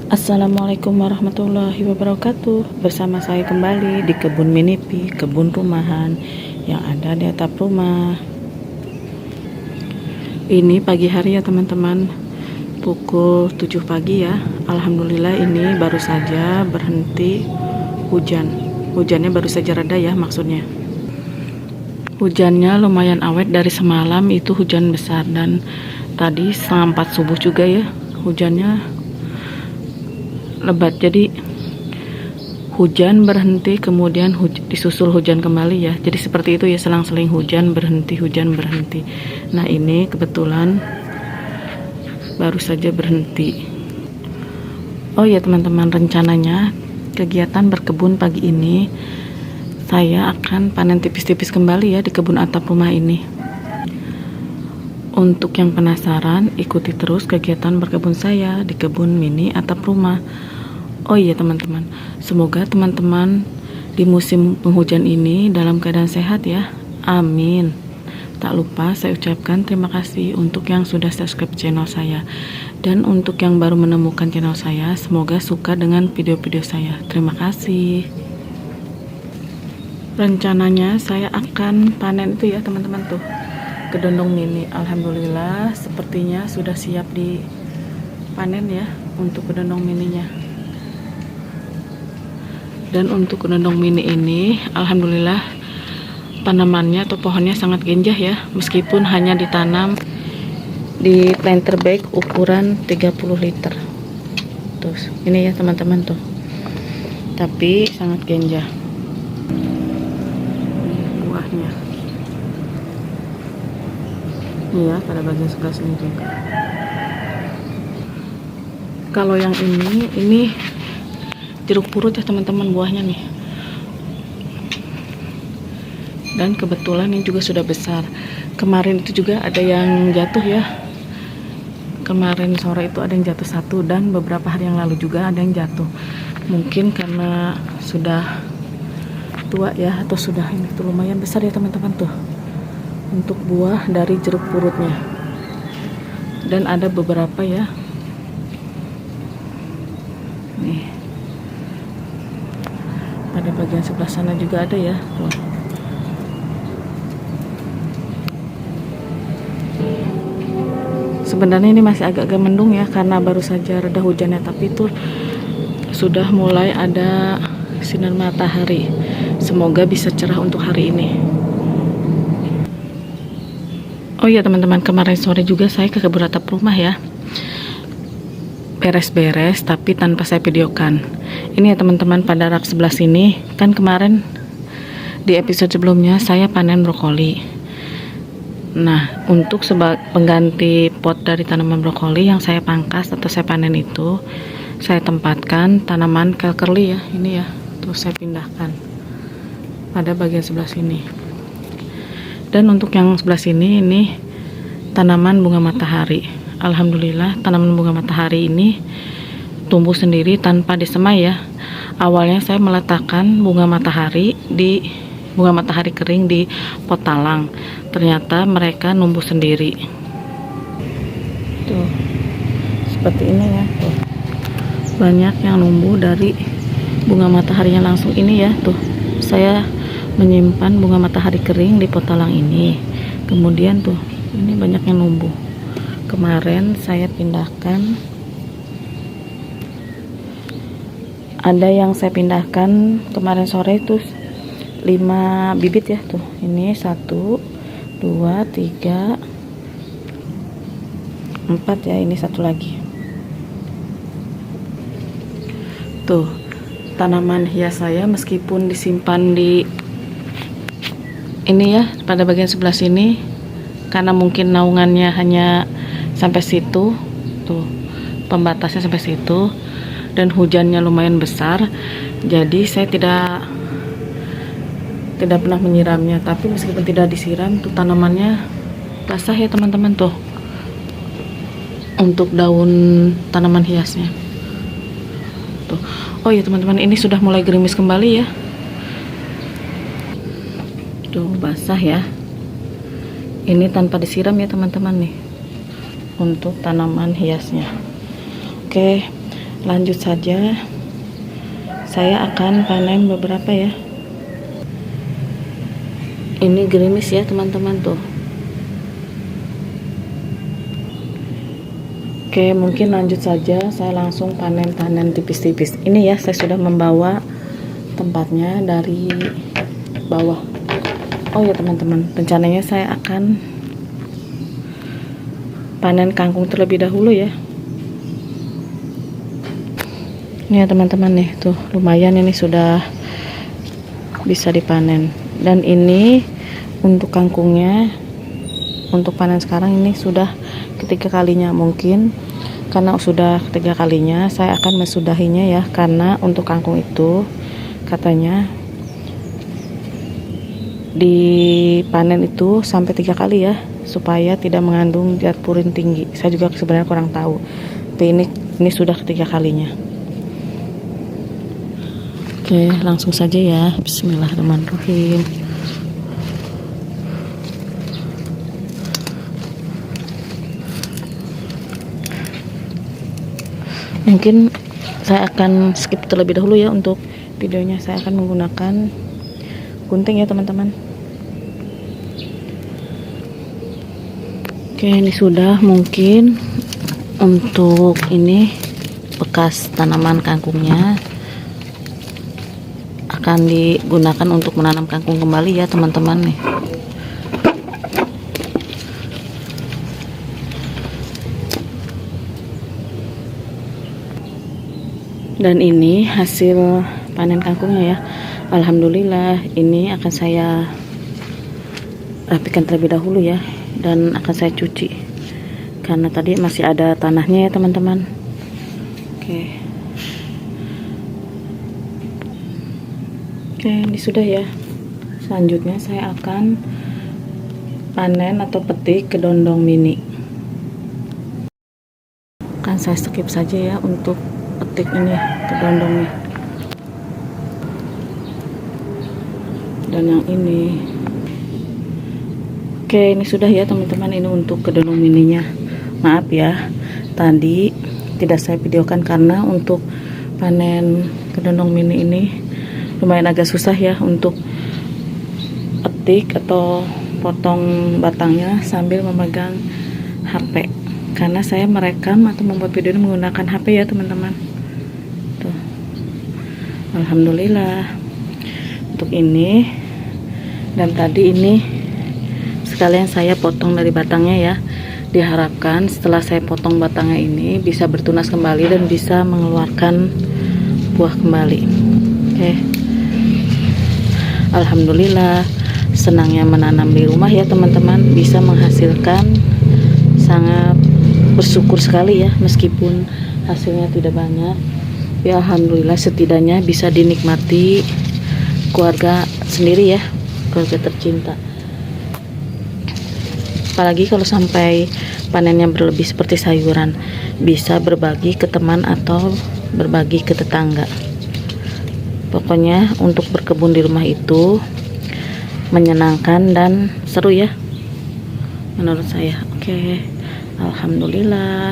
Assalamualaikum warahmatullahi wabarakatuh. Bersama saya kembali di kebun minipi, kebun rumahan yang ada di atap rumah. Ini pagi hari ya teman-teman, pukul 7 pagi ya. Alhamdulillah ini baru saja berhenti hujan. Hujannya baru saja reda ya, maksudnya hujannya lumayan awet. Dari semalam itu hujan besar, dan tadi setengah 4 subuh juga ya hujannya lebat. Jadi hujan berhenti, kemudian disusul hujan kembali ya. Jadi seperti itu ya, selang-seling hujan berhenti, hujan berhenti. Nah ini kebetulan baru saja berhenti. Oh ya teman-teman, rencananya kegiatan berkebun pagi ini saya akan panen tipis-tipis kembali ya di kebun atap rumah ini. Untuk yang penasaran, ikuti terus kegiatan berkebun saya di kebun mini atap rumah. Oh iya teman-teman, semoga teman-teman di musim penghujan ini dalam keadaan sehat ya. Amin. Tak lupa saya ucapkan terima kasih untuk yang sudah subscribe channel saya. Dan untuk yang baru menemukan channel saya, semoga suka dengan video-video saya. Terima kasih. Rencananya saya akan panen itu ya teman-teman tuh, kedondong mini. Alhamdulillah sepertinya sudah siap dipanen ya untuk kedondong mininya. Dan untuk kedondong mini ini alhamdulillah tanamannya atau pohonnya sangat genjah ya, meskipun hanya ditanam di planter bag ukuran 30 liter. Terus ini ya teman-teman tuh, tapi sangat genjah buahnya. Ini ya pada bagian sebelah sini juga. Kalau yang ini jeruk purut ya teman-teman, buahnya nih. Dan kebetulan ini juga sudah besar. Kemarin itu juga ada yang jatuh ya. Kemarin sore itu ada yang jatuh satu, dan beberapa hari yang lalu juga ada yang jatuh. Mungkin karena sudah tua ya, atau sudah ini tuh lumayan besar ya teman-teman tuh untuk buah dari jeruk purutnya. Dan ada beberapa ya nih, pada bagian sebelah sana juga ada ya tuh. Sebenarnya ini masih agak-agak mendung ya karena baru saja reda hujannya, tapi itu sudah mulai ada sinar matahari. Semoga bisa cerah untuk hari ini. Oh iya teman-teman, kemarin sore juga saya ke kebun atap rumah ya, beres-beres tapi tanpa saya videokan. Ini ya teman-teman, pada rak sebelah sini kan kemarin di episode sebelumnya saya panen brokoli. Nah untuk pengganti pot dari tanaman brokoli yang saya pangkas atau saya panen itu, saya tempatkan tanaman kale curly ya, ini ya terus saya pindahkan pada bagian sebelah sini. Dan untuk yang sebelah sini ini tanaman bunga matahari. Alhamdulillah tanaman bunga matahari ini tumbuh sendiri tanpa disemai ya. Awalnya saya meletakkan bunga matahari kering di pot talang. Ternyata mereka numbuh sendiri. Tuh. Seperti ini ya, tuh. Banyak yang numbuh dari bunga mataharinya langsung ini ya, tuh. Saya menyimpan bunga matahari kering di pot talang ini. Kemudian tuh, ini banyak yang numbuh. Kemarin saya pindahkan, ada yang saya pindahkan kemarin sore itu 5 bibit ya tuh. Ini 1 2 3 4 ya, ini satu lagi tuh. Tanaman hias saya meskipun disimpan di ini ya pada bagian sebelah sini, karena mungkin naungannya hanya sampai situ tuh, pembatasnya sampai situ, dan hujannya lumayan besar, jadi saya tidak pernah menyiramnya. Tapi meskipun tidak disiram tuh tanamannya basah ya teman-teman tuh, untuk daun tanaman hiasnya tuh. Oh ya teman-teman, ini sudah mulai gerimis kembali ya tuh, basah ya. Ini tanpa disiram ya teman-teman nih untuk tanaman hiasnya. Oke, Lanjut saja, saya akan panen beberapa ya. Ini gerimis ya teman-teman tuh. Oke, mungkin lanjut saja, saya langsung panen tipis-tipis. Ini ya, saya sudah membawa tempatnya dari bawah. Oh ya teman-teman, rencananya saya akan panen kangkung terlebih dahulu ya. Ini ya teman-teman nih, tuh lumayan ini sudah bisa dipanen. Dan ini untuk kangkungnya, untuk panen sekarang ini sudah ketiga kalinya. Mungkin karena sudah ketiga kalinya saya akan mensudahinya ya, karena untuk kangkung itu katanya dipanen itu sampai 3 kali ya, supaya tidak mengandung zat purin tinggi. Saya juga sebenarnya kurang tahu, tapi ini sudah ketiga kalinya. Oke, langsung saja ya. Bismillahirrahmanirrahim. Mungkin saya akan skip terlebih dahulu ya untuk videonya. Saya akan menggunakan gunting ya teman-teman. Oke, ini sudah. Mungkin untuk ini bekas tanaman kangkungnya akan digunakan untuk menanam kangkung kembali ya teman-teman nih. Dan ini hasil panen kangkungnya ya. Alhamdulillah, ini akan saya rapikan terlebih dahulu ya, dan akan saya cuci karena tadi masih ada tanahnya ya teman-teman. Oke, ini sudah ya. Selanjutnya saya akan panen atau petik kedondong mini. Kan saya skip saja ya untuk petik ini kedondongnya. Dan yang ini. Oke, ini sudah ya teman-teman, ini untuk kedondong mininya. Maaf ya, tadi tidak saya videokan karena untuk panen kedondong mini ini lumayan agak susah ya untuk petik atau potong batangnya sambil memegang HP, karena saya merekam atau membuat video ini menggunakan HP ya teman-teman. Tuh. Alhamdulillah untuk ini. Dan tadi ini sekalian saya potong dari batangnya ya. Diharapkan setelah saya potong batangnya ini bisa bertunas kembali dan bisa mengeluarkan buah kembali. Oke. Alhamdulillah, senangnya menanam di rumah ya teman-teman, bisa menghasilkan, sangat bersyukur sekali ya, meskipun hasilnya tidak banyak ya. Alhamdulillah, setidaknya bisa dinikmati keluarga sendiri ya, keluarga tercinta. Apalagi kalau sampai panennya berlebih seperti sayuran, bisa berbagi ke teman atau berbagi ke tetangga. Pokoknya untuk berkebun di rumah itu menyenangkan dan seru ya menurut saya. Oke, alhamdulillah.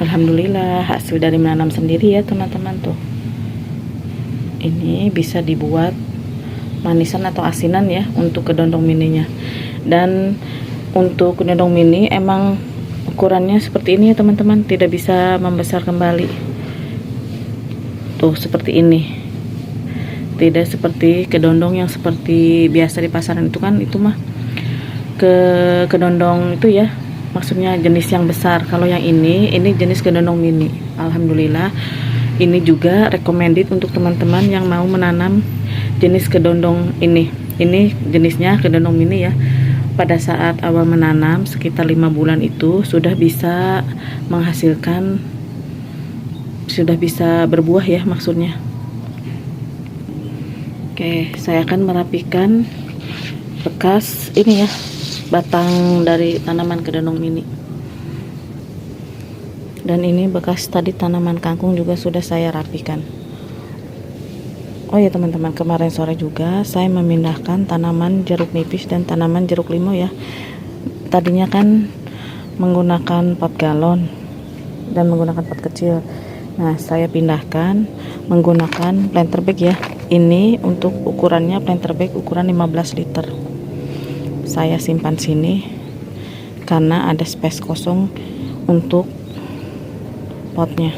Alhamdulillah hasil dari menanam sendiri ya teman-teman tuh. Ini bisa dibuat manisan atau asinan ya untuk kedondong mininya. Dan untuk kedondong mini emang ukurannya seperti ini ya teman-teman, tidak bisa membesar kembali. Tuh seperti ini, tidak seperti kedondong yang seperti biasa di pasaran itu kan, itu mah kedondong itu ya, maksudnya jenis yang besar. Kalau yang ini jenis kedondong mini. Alhamdulillah, ini juga recommended untuk teman-teman yang mau menanam jenis kedondong ini jenisnya kedondong mini ya. Pada saat awal menanam sekitar 5 bulan itu sudah bisa menghasilkan, sudah bisa berbuah ya maksudnya. Oke, saya akan merapikan bekas ini ya, batang dari tanaman kedondong mini. Dan ini bekas tadi tanaman kangkung juga sudah saya rapikan. Oh ya teman-teman, kemarin sore juga saya memindahkan tanaman jeruk nipis dan tanaman jeruk limau ya. Tadinya kan menggunakan pot galon, dan menggunakan pot kecil. Nah, saya pindahkan menggunakan planter bag ya. Ini untuk ukurannya planter bag ukuran 15 liter. Saya simpan sini karena ada space kosong untuk potnya.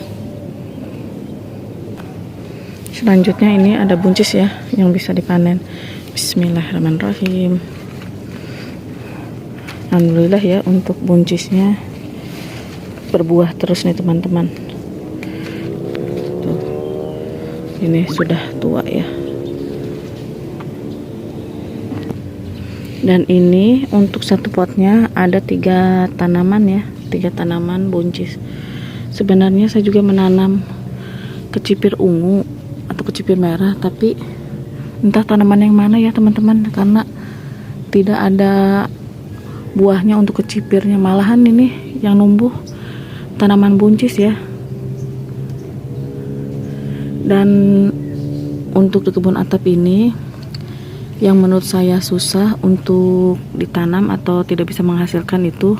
Selanjutnya ini ada buncis ya yang bisa dipanen. Bismillahirrahmanirrahim. Alhamdulillah ya, untuk buncisnya berbuah terus nih teman-teman. Tuh, ini sudah tua ya. Dan ini untuk satu potnya ada 3 tanaman ya, 3 tanaman buncis. Sebenarnya saya juga menanam kecipir ungu atau kecipir merah, tapi entah tanaman yang mana ya teman-teman, karena tidak ada buahnya untuk kecipirnya. Malahan ini yang numbuh tanaman buncis ya. Dan untuk di kebun atap ini yang menurut saya susah untuk ditanam atau tidak bisa menghasilkan itu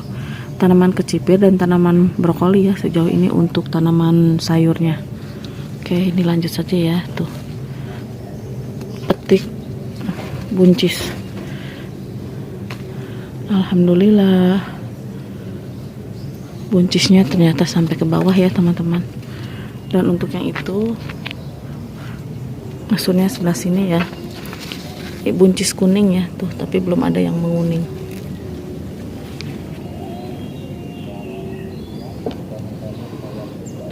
tanaman kecipir dan tanaman brokoli ya sejauh ini untuk tanaman sayurnya. Oke, ini lanjut saja ya. Tuh, petik buncis. Alhamdulillah, buncisnya ternyata sampai ke bawah ya teman-teman. Dan untuk yang itu maksudnya sebelah sini ya, buncis kuning ya tuh, tapi belum ada yang menguning.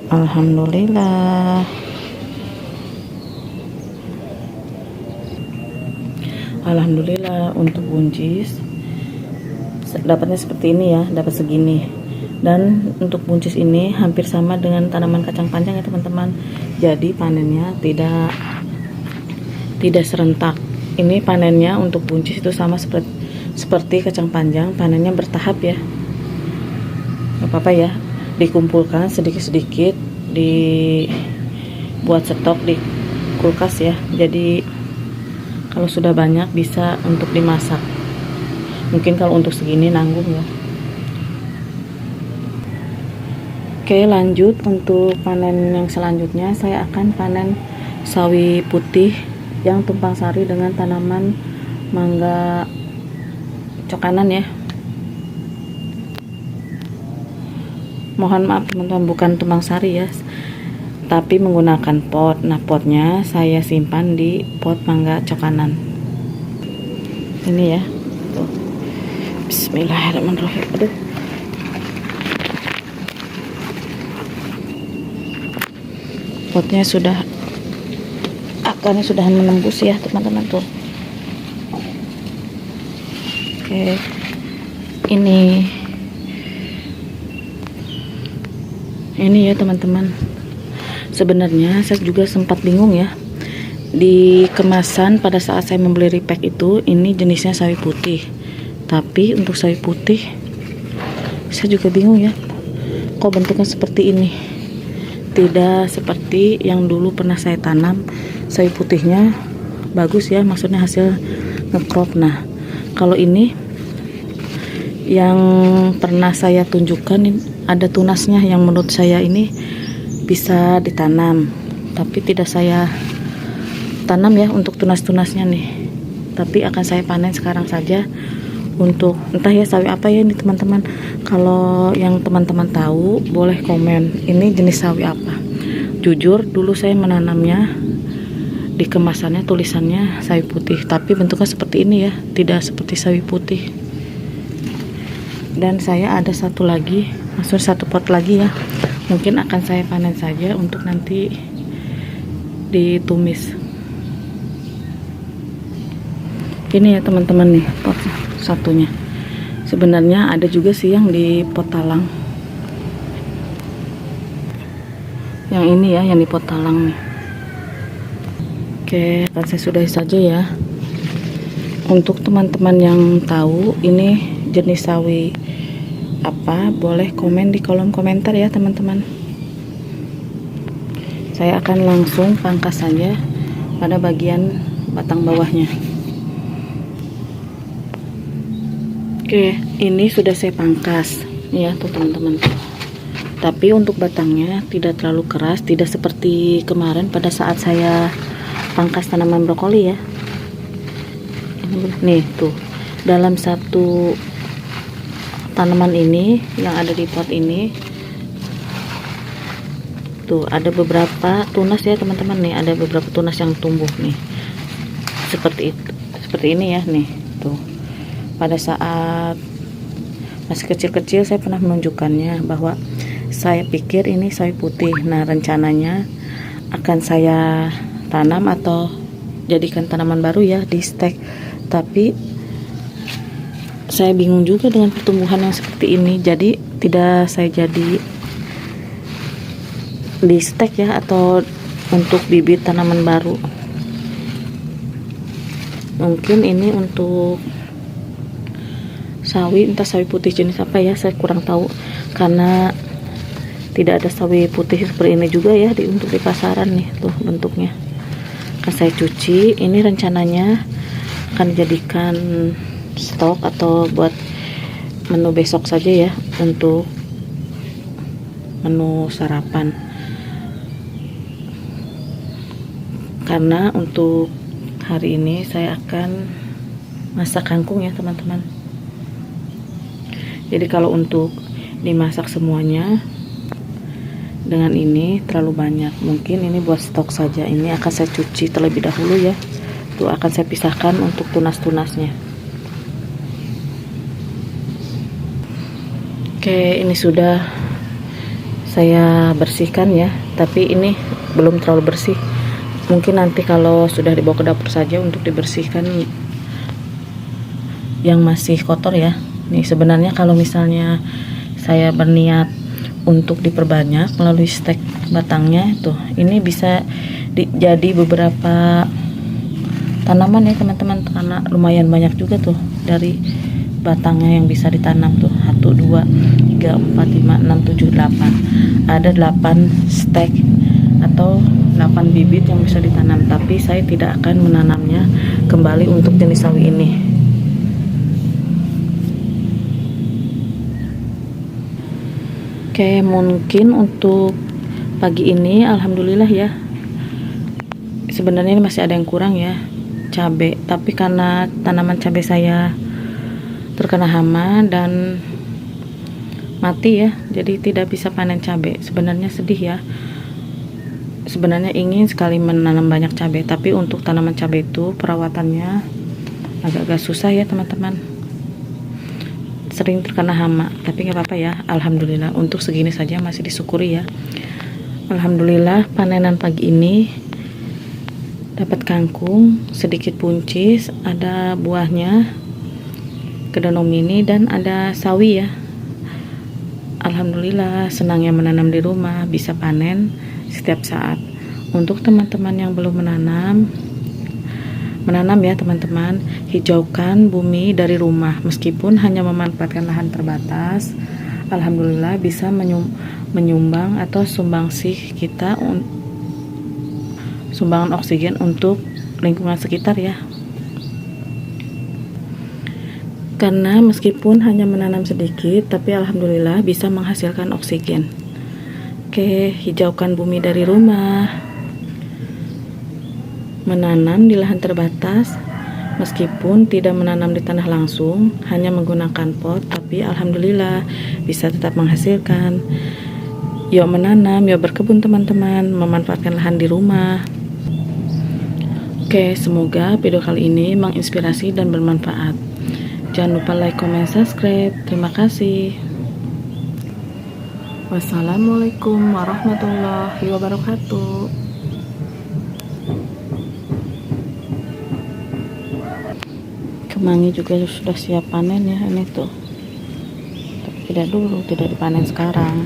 Alhamdulillah. Alhamdulillah untuk buncis dapatnya seperti ini ya, dapat segini. Dan untuk buncis ini hampir sama dengan tanaman kacang panjang ya teman-teman. Jadi panennya tidak serentak. Ini panennya untuk buncis itu sama seperti kacang panjang, panennya bertahap ya. Gak apa-apa ya, dikumpulkan sedikit-sedikit, dibuat stok di kulkas ya. Jadi kalau sudah banyak bisa untuk dimasak. Mungkin kalau untuk segini nanggung ya. Oke, lanjut untuk panen yang selanjutnya. Saya akan panen sawi putih yang tumpang sari dengan tanaman mangga cokanan ya. Mohon maaf teman-teman, bukan tumpang sari ya, tapi menggunakan pot. Nah, potnya saya simpan di pot mangga cokanan ini ya. Tuh. Bismillahirrahmanirrahim. Aduh, potnya sudah, akarnya sudah menembus ya teman-teman tuh. Oke, ini ya teman-teman. Sebenarnya saya juga sempat bingung ya di kemasan pada saat saya membeli repack itu. Ini jenisnya sawi putih, tapi untuk sawi putih saya juga bingung ya, kok bentuknya seperti ini, tidak seperti yang dulu pernah saya tanam. Sawi putihnya bagus ya, maksudnya hasil ngekrop. Nah, kalau ini yang pernah saya tunjukkan ada tunasnya, yang menurut saya ini bisa ditanam, tapi tidak saya tanam ya untuk tunas-tunasnya nih, tapi akan saya panen sekarang saja. Untuk entah ya sawi apa ya ini teman-teman. Kalau yang teman-teman tahu boleh komen ini jenis sawi apa. Jujur dulu saya menanamnya di kemasannya tulisannya sawi putih, tapi bentuknya seperti ini ya, tidak seperti sawi putih. Dan saya ada satu lagi, maksudnya satu pot lagi ya, mungkin akan saya panen saja untuk nanti ditumis. Ini ya teman-teman nih pot satunya. Sebenarnya ada juga sih yang di pot talang. Yang ini ya, yang di pot talang nih. Oke, akan saya sudahi saja ya. Untuk teman-teman yang tahu ini jenis sawi apa, boleh komen di kolom komentar ya teman-teman. Saya akan langsung pangkas saja pada bagian batang bawahnya. Oke, ini sudah saya pangkas ya tuh teman-teman. Tapi untuk batangnya tidak terlalu keras, tidak seperti kemarin pada saat saya pangkas tanaman brokoli ya. Nih tuh, dalam satu tanaman ini yang ada di pot ini tuh ada beberapa tunas ya teman-teman. Nih ada beberapa tunas yang tumbuh nih seperti itu, seperti ini ya. Nih tuh, pada saat masih kecil-kecil saya pernah menunjukkannya bahwa saya pikir ini sawi putih. Nah rencananya akan saya tanam atau jadikan tanaman baru ya di stek, tapi saya bingung juga dengan pertumbuhan yang seperti ini, jadi tidak saya jadi di stek ya atau untuk bibit tanaman baru. Mungkin ini untuk sawi, entah sawi putih jenis apa ya, saya kurang tahu karena tidak ada sawi putih seperti ini juga ya untuk di pasaran. Nih tuh bentuknya akan saya cuci. Ini rencananya akan dijadikan stok atau buat menu besok saja ya, untuk menu sarapan. Karena untuk hari ini saya akan masak kangkung ya teman-teman. Jadi kalau untuk dimasak semuanya dengan ini terlalu banyak, mungkin ini buat stok saja. Ini akan saya cuci terlebih dahulu ya. Tuh akan saya pisahkan untuk tunas-tunasnya. Oke, ini sudah saya bersihkan ya, tapi ini belum terlalu bersih. Mungkin nanti kalau sudah dibawa ke dapur saja untuk dibersihkan yang masih kotor ya. Nih sebenarnya kalau misalnya saya berniat untuk diperbanyak melalui stek batangnya tuh, ini bisa jadi beberapa tanaman ya teman-teman, karena lumayan banyak juga tuh dari batangnya yang bisa ditanam tuh. 1, 2, 3, 4, 5, 6, 7, 8. Ada 8 stek atau 8 bibit yang bisa ditanam, tapi saya tidak akan menanamnya kembali untuk jenis sawi ini. Oke, mungkin untuk pagi ini alhamdulillah ya. Sebenarnya ini masih ada yang kurang ya, cabai, tapi karena tanaman cabai saya terkena hama dan mati ya, jadi tidak bisa panen cabai. Sebenarnya sedih ya. Sebenarnya ingin sekali menanam banyak cabai, tapi untuk tanaman cabai itu perawatannya agak-agak susah ya teman-teman. Sering terkena hama, tapi nggak apa-apa ya. Alhamdulillah untuk segini saja masih disyukuri ya. Alhamdulillah panenan pagi ini dapat kangkung, sedikit buncis, ada buahnya, kedonom mini, dan ada sawi ya. Alhamdulillah senangnya menanam di rumah, bisa panen setiap saat. Untuk teman-teman yang belum menanam ya teman-teman, hijaukan bumi dari rumah. Meskipun hanya memanfaatkan lahan terbatas, alhamdulillah bisa menyumbang atau sumbangsih kita sumbangan oksigen untuk lingkungan sekitar ya. Karena meskipun hanya menanam sedikit, tapi alhamdulillah bisa menghasilkan oksigen. Oke, hijaukan bumi dari rumah, menanam di lahan terbatas, meskipun tidak menanam di tanah langsung, hanya menggunakan pot, tapi alhamdulillah bisa tetap menghasilkan. Yuk menanam, yuk berkebun teman-teman, memanfaatkan lahan di rumah. Oke, semoga video kali ini menginspirasi dan bermanfaat. Jangan lupa like, comment, subscribe. Terima kasih. Wassalamualaikum warahmatullahi wabarakatuh. Kemangi juga sudah siap panen ya, ini tuh. Tapi tidak dulu, tidak dipanen sekarang.